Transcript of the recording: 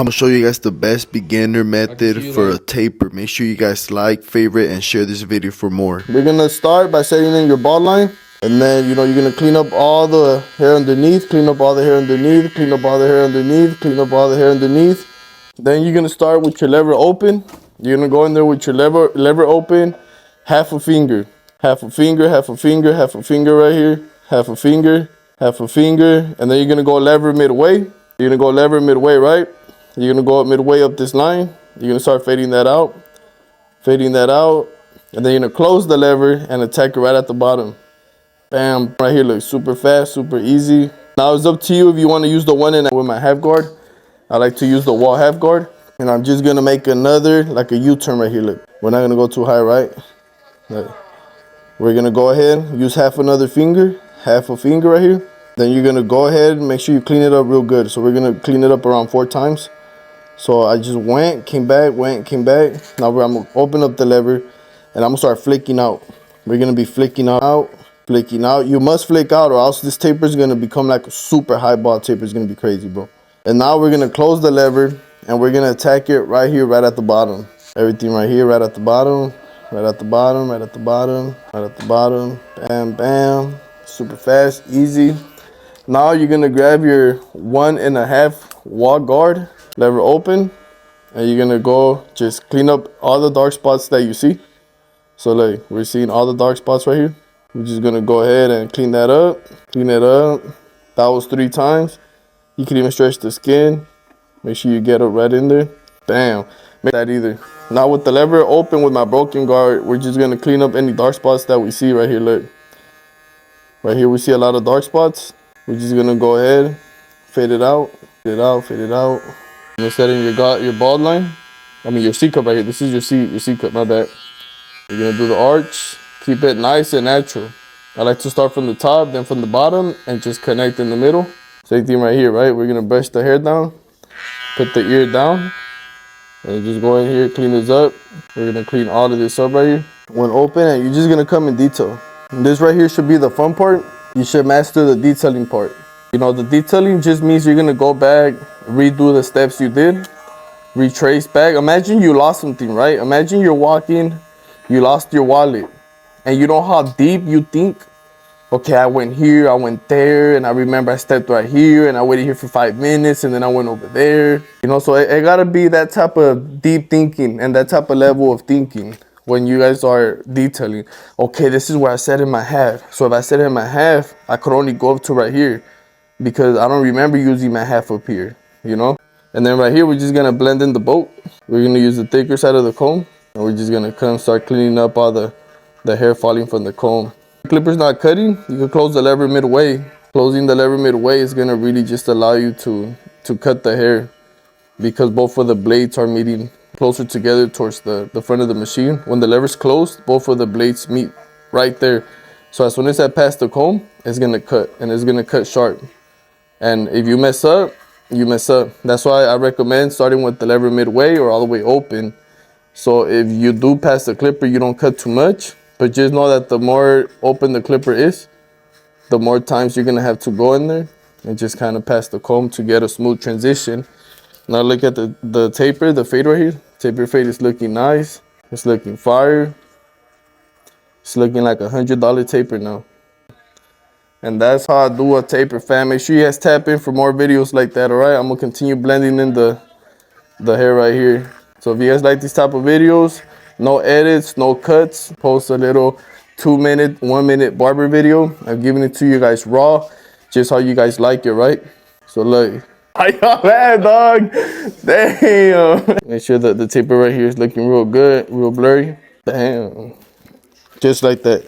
I'm gonna show you guys the best beginner method for a taper. Make sure you guys like, favorite, and share this video for more. We're gonna start by setting in your bald line, and then you're gonna clean up all the hair underneath, clean up all the hair underneath, clean up all the hair underneath, clean up all the hair underneath. Then you're gonna start with your lever open. You're gonna go in there with your lever open, half a finger, half a finger, half a finger, half a finger right here, half a finger, half a finger, and then you're gonna go lever midway. You're gonna go lever midway, right? You're gonna go up midway up this line. You're gonna start fading that out, and then you're gonna close the lever and attack it right at the bottom. Bam, right here looks super fast, super easy. Now it's up to you if you wanna use the one in with my half guard. I like to use the wall half guard, and I'm just gonna make another, like a U-turn right here, look. We're not gonna go too high, right? Look. We're gonna go ahead, use half a finger right here. Then you're gonna go ahead and make sure you clean it up real good. So we're gonna clean it up around 4 times. So I just came back. Now I'm gonna open up the lever and I'm gonna start flicking out. We're gonna be flicking out. You must flick out or else this taper is gonna become like a super high ball taper. It's gonna be crazy, bro. And now we're gonna close the lever and we're gonna attack it right here, right at the bottom. Everything right here, right at the bottom, right at the bottom, right at the bottom, right at the bottom. Bam, bam. Super fast, easy. Now you're gonna grab your 1.5 wall guard, lever open, and you're gonna go just clean up all the dark spots that you see. So like we're seeing all the dark spots right here. We're just gonna go ahead and clean that up, clean it up. That was 3 times. You can even stretch the skin. Make sure you get it right in there. Bam, make that either. Now with the lever open with my broken guard, we're just gonna clean up any dark spots that we see right here, look. Right here we see a lot of dark spots. We're just gonna go ahead, fade it out, fade it out, fade it out. You're setting your bald line. I mean your C cup right here. This is your C cup, not that. You're gonna do the arch. Keep it nice and natural. I like to start from the top, then from the bottom, and just connect in the middle. Same thing right here, right? We're gonna brush the hair down, put the ear down, and just go in here, clean this up. We're gonna clean all of this up right here. When open, and you're just gonna come in detail. And this right here should be the fun part. You should master the detailing part. You know, the detailing just means you're gonna go back, redo the steps you did, retrace back. Imagine you lost something, right? Imagine you're walking, you lost your wallet, and you know how deep you think, okay, I went here, I went there, and I remember I stepped right here, and I waited here for 5 minutes, and then I went over there. You know, so it gotta be that type of deep thinking and that type of level of thinking. When you guys are detailing, okay, this is where I set in my half. So if I set in my half, I could only go up to right here because I don't remember using my half up here, you know? And then right here, we're just gonna blend in the boat. We're gonna use the thicker side of the comb, and we're just gonna come start cleaning up all the hair falling from the comb. The clipper's not cutting, you can close the lever midway. Closing the lever midway is gonna really just allow you to cut the hair because both of the blades are meeting closer together towards the front of the machine. When the lever's closed, both of the blades meet right there. So as soon as I pass the comb, it's gonna cut, and it's gonna cut sharp. And if you mess up, you mess up. That's why I recommend starting with the lever midway or all the way open. So if you do pass the clipper, you don't cut too much, but just know that the more open the clipper is, the more times you're gonna have to go in there and just kind of pass the comb to get a smooth transition. Now look at the taper, the fade right here. Taper fade is looking nice. It's looking fire. It's looking like $100 taper now. And that's how I do a taper, fam. Make sure you guys tap in for more videos like that, all right? I'm gonna continue blending in the hair right here. So if you guys like these type of videos, no edits, no cuts, post a little 2-minute, 1-minute barber video. I'm giving it to you guys raw, just how you guys like it, right? So look. How y'all at, dog? Damn. Make sure that the taper right here is looking real good, real blurry. Damn. Just like that.